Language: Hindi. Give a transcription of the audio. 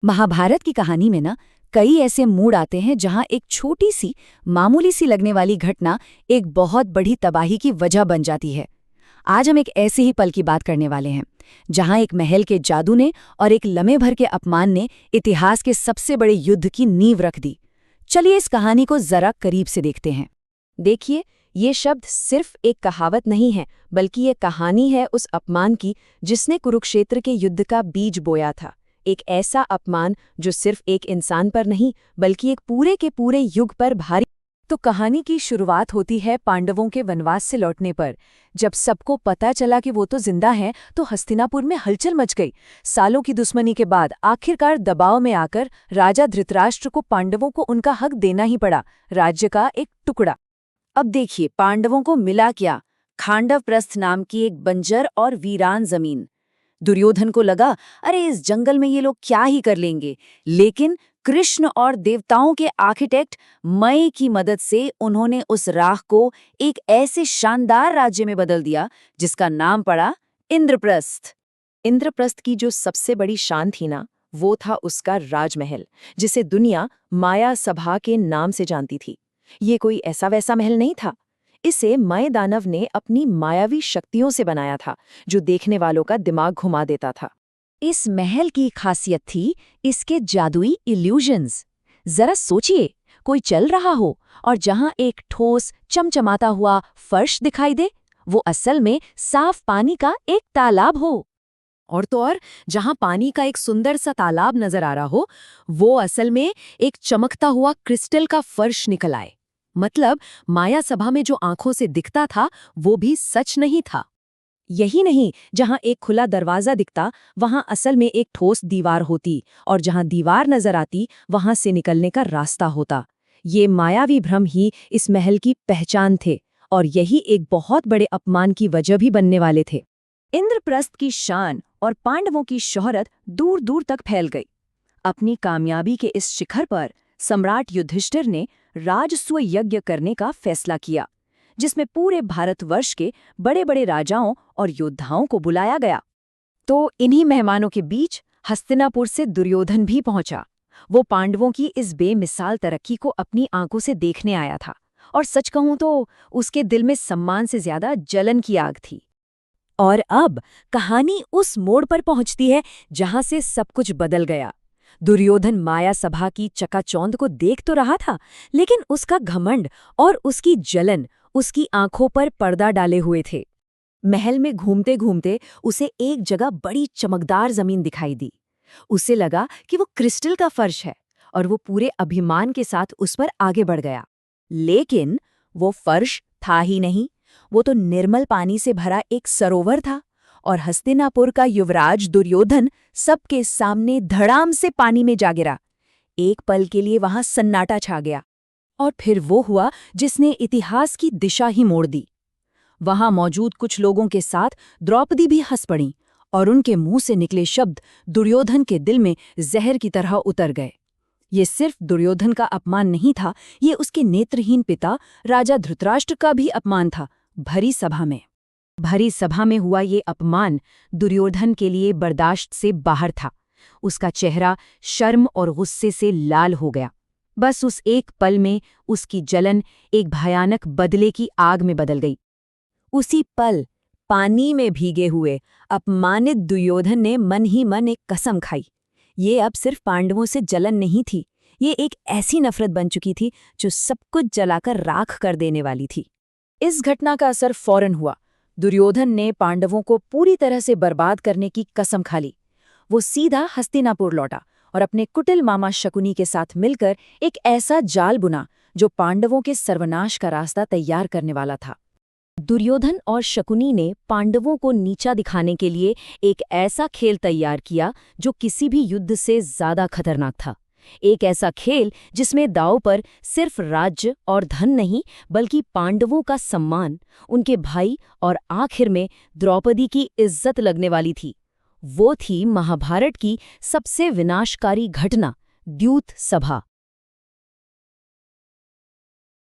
महाभारत की कहानी में ना कई ऐसे मूड आते हैं जहां एक छोटी सी मामूली सी लगने वाली घटना एक बहुत बड़ी तबाही की वजह बन जाती है। आज हम एक ऐसे ही पल की बात करने वाले हैं जहां एक महल के जादू ने और एक लम्हे भर के अपमान ने इतिहास के सबसे बड़े युद्ध की नींव रख दी। चलिए इस कहानी को जरा करीब से देखते हैं। देखिए, ये शब्द सिर्फ एक कहावत नहीं है, बल्कि ये कहानी है उस अपमान की जिसने कुरुक्षेत्र के युद्ध का बीज बोया था। एक ऐसा अपमान जो सिर्फ एक इंसान पर नहीं, बल्कि एक पूरे के पूरे युग पर भारी। तो कहानी की शुरुआत होती है पांडवों के वनवास से लौटने पर। जब सबको पता चला कि वो तो जिंदा हैं, तो हस्तिनापुर में हलचल मच गई। सालों की दुश्मनी के बाद आखिरकार दबाव में आकर राजा धृतराष्ट्र को पांडवों को उनका हक देना ही पड़ा, राज्य का एक टुकड़ा। अब देखिए, पांडवों को मिला क्या? खांडवप्रस्थ नाम की एक बंजर और वीरान जमीन। दुर्योधन को लगा, अरे इस जंगल में ये लोग क्या ही कर लेंगे, लेकिन कृष्ण और देवताओं के आर्किटेक्ट मय की मदद से उन्होंने उस राख को एक ऐसे शानदार राज्य में बदल दिया जिसका नाम पड़ा इंद्रप्रस्थ। इंद्रप्रस्थ की जो सबसे बड़ी शान थी ना, वो था उसका राजमहल, जिसे दुनिया माया सभा के नाम से जानती थी। ये कोई ऐसा वैसा महल नहीं था। इसे मय दानव ने अपनी मायावी शक्तियों से बनाया था, जो देखने वालों का दिमाग घुमा देता था। इस महल की खासियत थी इसके जादुई इल्यूजन्स। जरा सोचिए, कोई चल रहा हो और जहां एक ठोस चमचमाता हुआ फर्श दिखाई दे, वो असल में साफ पानी का एक तालाब हो। और तो और, जहां पानी का एक सुंदर सा तालाब नजर आ रहा हो, वो असल में एक चमकता हुआ क्रिस्टल का फर्श निकल आए। मतलब माया सभा में जो आंखों से दिखता था, वो भी सच नहीं था। यही नहीं, जहां एक खुला दरवाजा दिखता, वहां असल में एक ठोस दीवार होती, और जहां दीवार नजर आती, वहां से निकलने का रास्ता होता। ये मायावी भ्रम ही इस महल की पहचान थे, और यही एक बहुत बड़े अपमान की वजह भी बनने वाले थे। इंद्रप्रस्थ की शान और पांडवों की शोहरत दूर दूर तक फैल गई। अपनी कामयाबी के इस शिखर पर सम्राट युधिष्ठिर ने राजस्व यज्ञ करने का फैसला किया, जिसमें पूरे भारतवर्ष के बड़े बड़े राजाओं और योद्धाओं को बुलाया गया। तो इन्हीं मेहमानों के बीच हस्तिनापुर से दुर्योधन भी पहुंचा। वो पांडवों की इस बेमिसाल तरक्की को अपनी आंखों से देखने आया था, और सच कहूं तो उसके दिल में सम्मान से ज्यादा जलन की आग थी। और अब कहानी उस मोड़ पर पहुंचती है जहां से सब कुछ बदल गया। दुर्योधन माया सभा की चकाचौंध को देख तो रहा था, लेकिन उसका घमंड और उसकी जलन उसकी आंखों पर पर्दा डाले हुए थे। महल में घूमते घूमते उसे एक जगह बड़ी चमकदार जमीन दिखाई दी। उसे लगा कि वो क्रिस्टल का फर्श है, और वो पूरे अभिमान के साथ उस पर आगे बढ़ गया। लेकिन वो फर्श था ही नहीं, वो तो निर्मल पानी से भरा एक सरोवर था, और हस्तिनापुर का युवराज दुर्योधन सबके सामने धड़ाम से पानी में जा गिरा। एक पल के लिए वहां सन्नाटा छा गया, और फिर वो हुआ जिसने इतिहास की दिशा ही मोड़ दी। वहां मौजूद कुछ लोगों के साथ द्रौपदी भी हंस पड़ी, और उनके मुंह से निकले शब्द दुर्योधन के दिल में जहर की तरह उतर गए। ये सिर्फ दुर्योधन का अपमान नहीं था, ये उसके नेत्रहीन पिता राजा धृतराष्ट्र का भी अपमान था। भरी सभा में हुआ ये अपमान दुर्योधन के लिए बर्दाश्त से बाहर था। उसका चेहरा शर्म और गुस्से से लाल हो गया। बस उस एक पल में उसकी जलन एक भयानक बदले की आग में बदल गई। उसी पल पानी में भीगे हुए अपमानित दुर्योधन ने मन ही मन एक कसम खाई। ये अब सिर्फ पांडवों से जलन नहीं थी, ये एक ऐसी नफरत बन चुकी थी जो सब कुछ जलाकर राख कर देने वाली थी। इस घटना का असर फौरन हुआ। दुर्योधन ने पांडवों को पूरी तरह से बर्बाद करने की कसम खा ली। वो सीधा हस्तिनापुर लौटा और अपने कुटिल मामा शकुनी के साथ मिलकर एक ऐसा जाल बुना जो पांडवों के सर्वनाश का रास्ता तैयार करने वाला था। दुर्योधन और शकुनी ने पांडवों को नीचा दिखाने के लिए एक ऐसा खेल तैयार किया जो किसी भी युद्ध से ज्यादा खतरनाक था। एक ऐसा खेल जिसमें दांव पर सिर्फ राज्य और धन नहीं, बल्कि पांडवों का सम्मान, उनके भाई और आखिर में द्रौपदी की इज्जत लगने वाली थी। वो थी महाभारत की सबसे विनाशकारी घटना, द्यूत सभा।